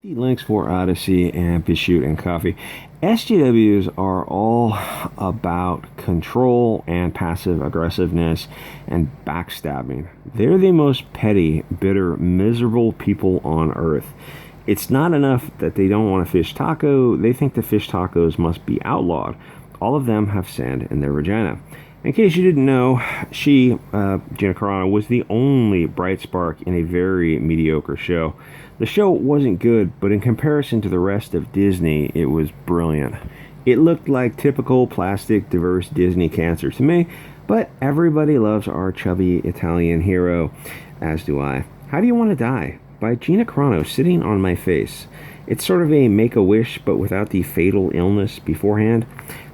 The links for Odysee and chute and coffee. SJWs are all about control and passive aggressiveness and backstabbing. They're the most petty, bitter, miserable people on earth. It's not enough that they don't want a fish taco, they think the fish tacos must be outlawed. All of them have sand in their vagina. In case you didn't know, Gina Carano, was the only bright spark in a very mediocre show. The show wasn't good, but in comparison to the rest of Disney, it was brilliant. It looked like typical plastic, diverse Disney cancer to me, but everybody loves our chubby Italian hero, as do I. How Do You Want to Die? By Gina Carano, sitting on my face. It's sort of a make-a-wish, but without the fatal illness beforehand.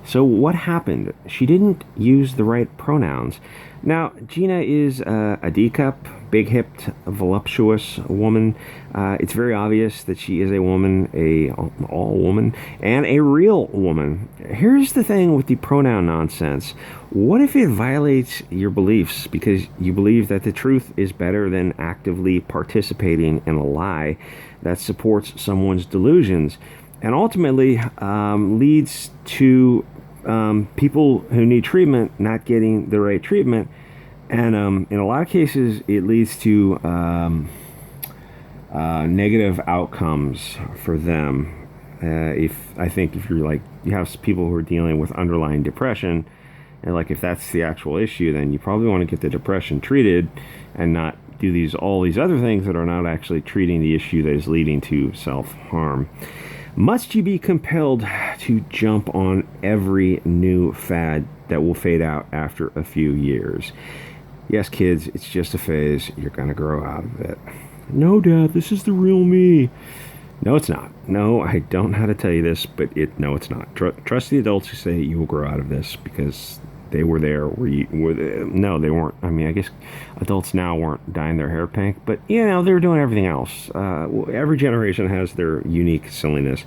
So what happened? She didn't use the right pronouns. Now, Gina is a D-cup, big-hipped, voluptuous woman. It's very obvious that she is a woman, all woman, and a real woman. Here's the thing with the pronoun nonsense. What if it violates your beliefs because you believe that the truth is better than actively participating in a lie that supports someone's delusions and ultimately leads to people who need treatment not getting the right treatment, and in a lot of cases it leads to negative outcomes for them. If you're like, you have people who are dealing with underlying depression, and like if that's the actual issue, then you probably want to get the depression treated and not do all these other things that are not actually treating the issue that is leading to self-harm. Must you be compelled to jump on every new fad that will fade out after a few years? Yes, kids, it's just a phase. You're going to grow out of it. No, Dad, this is the real me. No, it's not. No, I don't know how to tell you this, but no, it's not. Trust the adults who say you will grow out of this because they were there. No, they weren't. I mean, I guess adults now weren't dyeing their hair pink, but they were doing everything else. Every generation has their unique silliness,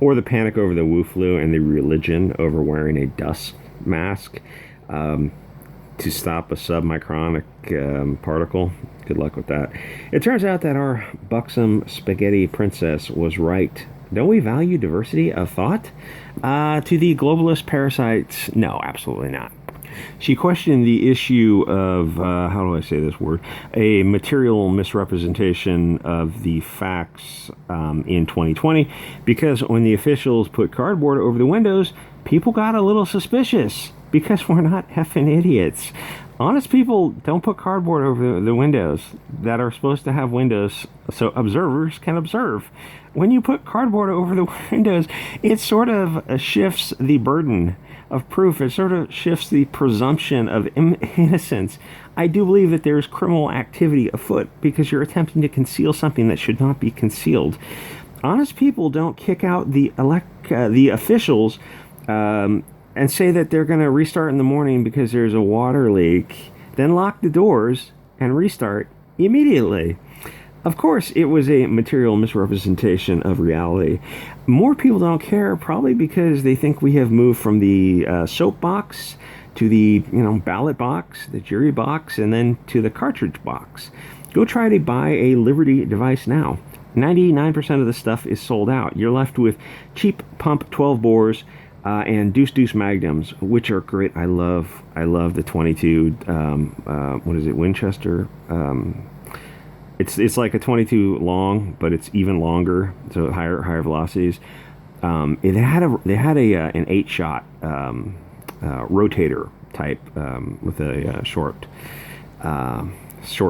or the panic over the Wu flu and the religion over wearing a dust mask to stop a submicronic particle. Good luck with that. It turns out that our buxom spaghetti princess was right. Don't we value diversity of thought? To the globalist parasites, no, absolutely not. She questioned the issue of, how do I say this word? A material misrepresentation of the facts in 2020, because when the officials put cardboard over the windows, people got a little suspicious because we're not effing idiots. Honest people don't put cardboard over the windows that are supposed to have windows so observers can observe. When you put cardboard over the windows, it sort of shifts the burden of proof. It sort of shifts the presumption of innocence. I do believe that there's criminal activity afoot because you're attempting to conceal something that should not be concealed. Honest people don't kick out the officials and say that they're going to restart in the morning because there's a water leak, then lock the doors and restart immediately. Of course, it was a material misrepresentation of reality. More people don't care, probably because they think we have moved from the soapbox to the ballot box, the jury box, and then to the cartridge box. Go try to buy a Liberty device now. 99% of the stuff is sold out. You're left with cheap pump 12 bores and deuce magnums, which are great. I love the 22. Winchester. It's like a 22 long, but it's even longer, so higher velocities. They had an 8-shot rotator type with a short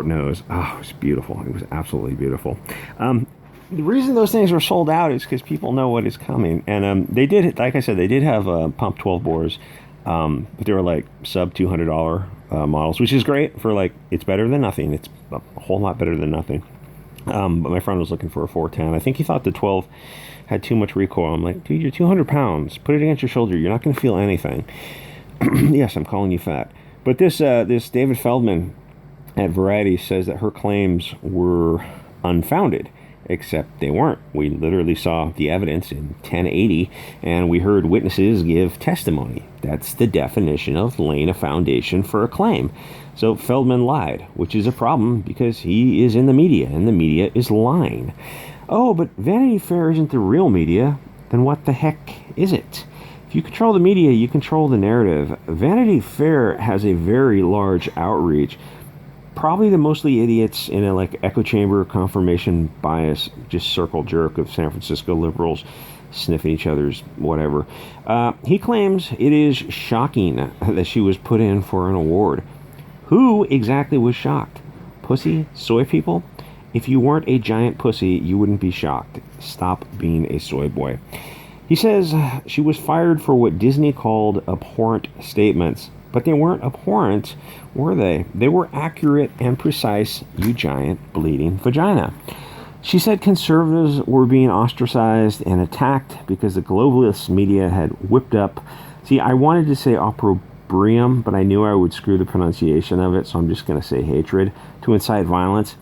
nose. Oh, it was beautiful. It was absolutely beautiful. The reason those things were sold out is because people know what is coming, and they did. Like I said, they did have pump 12 bores, but they were like sub $200 models, which is great for it's better than nothing. It's a whole lot better than nothing. But my friend was looking for a 410. I think he thought the 12 had too much recoil. I'm like, dude, you're 200 pounds. Put it against your shoulder. You're not going to feel anything. Yes, I'm calling you fat. But this David Feldman at Variety says that her claims were unfounded. Except they weren't. We literally saw the evidence in 1080, and we heard witnesses give testimony. That's the definition of laying a foundation for a claim. So Feldman lied, which is a problem because he is in the media, and the media is lying. Oh, but Vanity Fair isn't the real media. Then what the heck is it? If you control the media, you control the narrative. Vanity Fair has a very large outreach. Probably the mostly idiots in a like echo chamber confirmation bias, just circle jerk of San Francisco liberals sniffing each other's whatever. He claims it is shocking that she was put in for an award. Who exactly was shocked? Pussy? Soy people? If you weren't a giant pussy, you wouldn't be shocked. Stop being a soy boy. He says she was fired for what Disney called abhorrent statements. But they weren't abhorrent, were they? They were accurate and precise, you giant bleeding vagina. She said conservatives were being ostracized and attacked because the globalist media had whipped up. See, I wanted to say opprobrium, but I knew I would screw the pronunciation of it, so I'm just going to say hatred, to incite violence.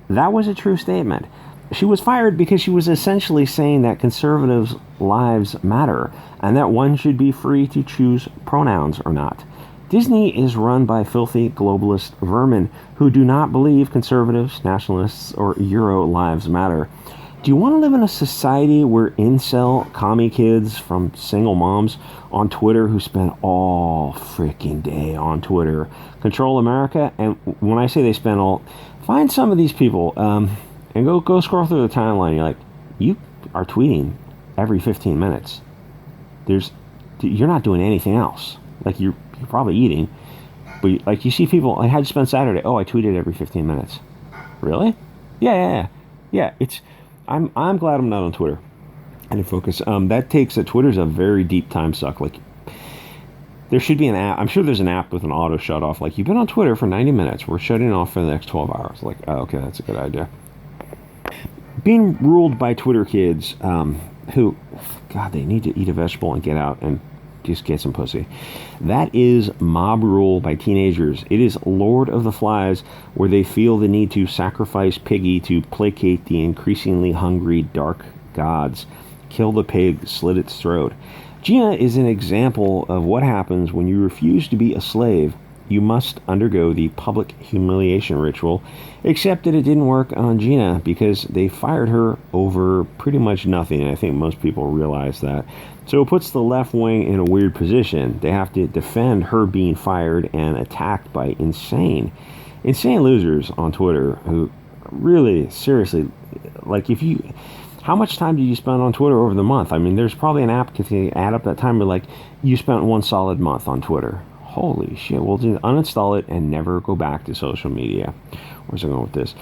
That was a true statement. She was fired because she was essentially saying that conservatives' lives matter and that one should be free to choose pronouns or not. Disney is run by filthy globalist vermin who do not believe conservatives, nationalists, or Euro lives matter. Do you want to live in a society where incel commie kids from single moms on Twitter who spend all freaking day on Twitter control America? And when I say they spend all, find some of these people and go scroll through the timeline. You're like, you are tweeting every 15 minutes. You're not doing anything else. Like you're probably eating, but like you see people, like, how'd you spend Saturday? Oh, I tweeted every 15 minutes. Really? Yeah. It's, I'm glad I'm not on Twitter. I didn't focus. Twitter's a very deep time suck. Like, there should be an app. I'm sure there's an app with an auto shut off. Like, you've been on Twitter for 90 minutes. We're shutting off for the next 12 hours. Like, oh, okay, that's a good idea. Being ruled by Twitter kids, who, God, they need to eat a vegetable and get out and just get some pussy. That is mob rule by teenagers. It is Lord of the Flies, where they feel the need to sacrifice Piggy to placate the increasingly hungry dark gods. Kill the pig, slit its throat. Gina is an example of what happens when you refuse to be a slave. You must undergo the public humiliation ritual, except that it didn't work on Gina because they fired her over pretty much nothing, and I think most people realize that. So it puts the left wing in a weird position. They have to defend her being fired and attacked by insane losers on Twitter who really, seriously, like how much time did you spend on Twitter over the month? I mean, there's probably an app to add up that time, but like, you spent one solid month on Twitter. Holy shit, well, just uninstall it and never go back to social media. Where's I going with this?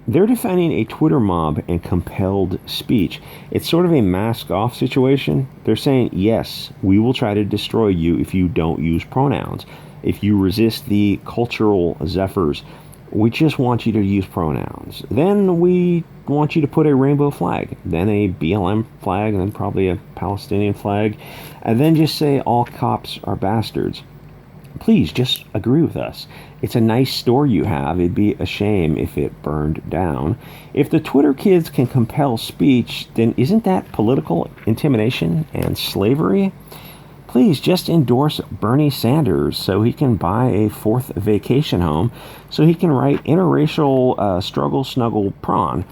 They're defending a Twitter mob and compelled speech. It's sort of a mask-off situation. They're saying, yes, we will try to destroy you if you don't use pronouns. If you resist the cultural zephyrs, we just want you to use pronouns. Then we want you to put a rainbow flag, then a BLM flag, and then probably a Palestinian flag, and then just say all cops are bastards. Please just agree with us. It's a nice store you have. It'd be a shame if it burned down. If the Twitter kids can compel speech, then isn't that political intimidation and slavery? Please just endorse Bernie Sanders so he can buy a fourth vacation home, so he can write interracial struggle snuggle prawn.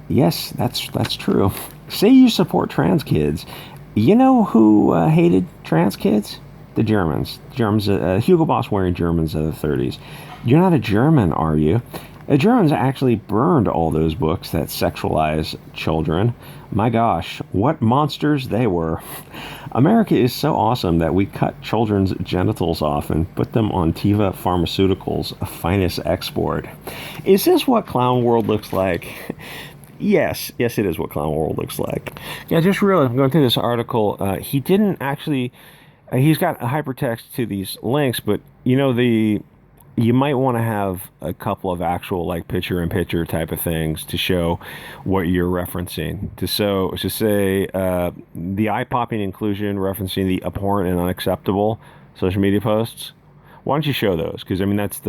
Yes, that's true. Say you support trans kids. You know who hated trans kids? The Germans. Hugo Boss wearing Germans of the 30s. You're not a German, are you? The Germans actually burned all those books that sexualize children. My gosh, what monsters they were. America is so awesome that we cut children's genitals off and put them on Teva Pharmaceuticals' finest export. Is this what clown world looks like? Yes, it is what clown world looks like. Yeah, I just realized, I'm going through this article, he didn't actually... he's got a hypertext to these links, but you might want to have a couple of actual like picture-in-picture type of things to show what you're referencing. To say the eye-popping inclusion referencing the abhorrent and unacceptable social media posts. Why don't you show those? Because I mean that's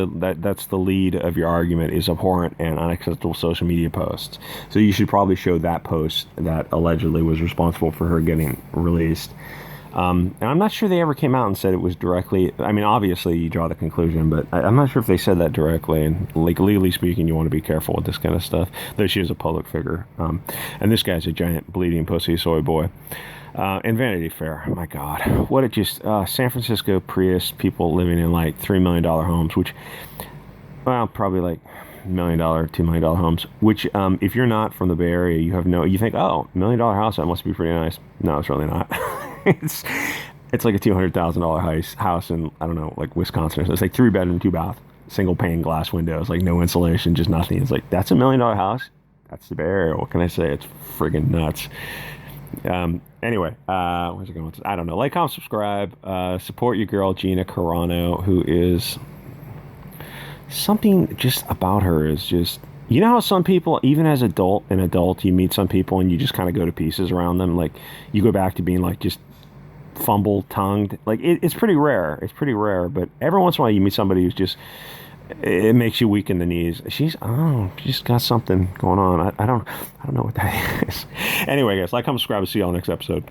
the lead of your argument is abhorrent and unacceptable social media posts. So you should probably show that post that allegedly was responsible for her getting released. And I'm not sure they ever came out and said it was directly. I mean, obviously you draw the conclusion, but I'm not sure if they said that directly. And like legally speaking, you want to be careful with this kind of stuff. Though she is a public figure, and this guy's a giant bleeding pussy soy boy. And Vanity Fair, my God, what it just San Francisco Prius people living in like $3 million homes, which, well, probably like $1 million, $2 million homes. Which, if you're not from the Bay Area, you think, oh, $1 million house, that must be pretty nice. No, it's really not. it's like a $200,000 house in, I don't know, like Wisconsin. It's like 3-bedroom, 2-bath, single pane glass windows, like no insulation, just nothing. It's like, that's $1 million house. That's the Bay Area. What can I say? It's friggin' nuts. Anyway, where's it going with this? I don't know. Like, comment, subscribe, support your girl Gina Carano, who is something just about her is just, you know how some people, even as an adult, you meet some people and you just kind of go to pieces around them. Like, you go back to being like just fumble tongued. Like, it's pretty rare. It's pretty rare, but every once in a while you meet somebody who's just, it makes you weak in the knees. She's got something going on. I don't know what that is. Anyway, guys, like, comment, subscribe. See y'all next episode.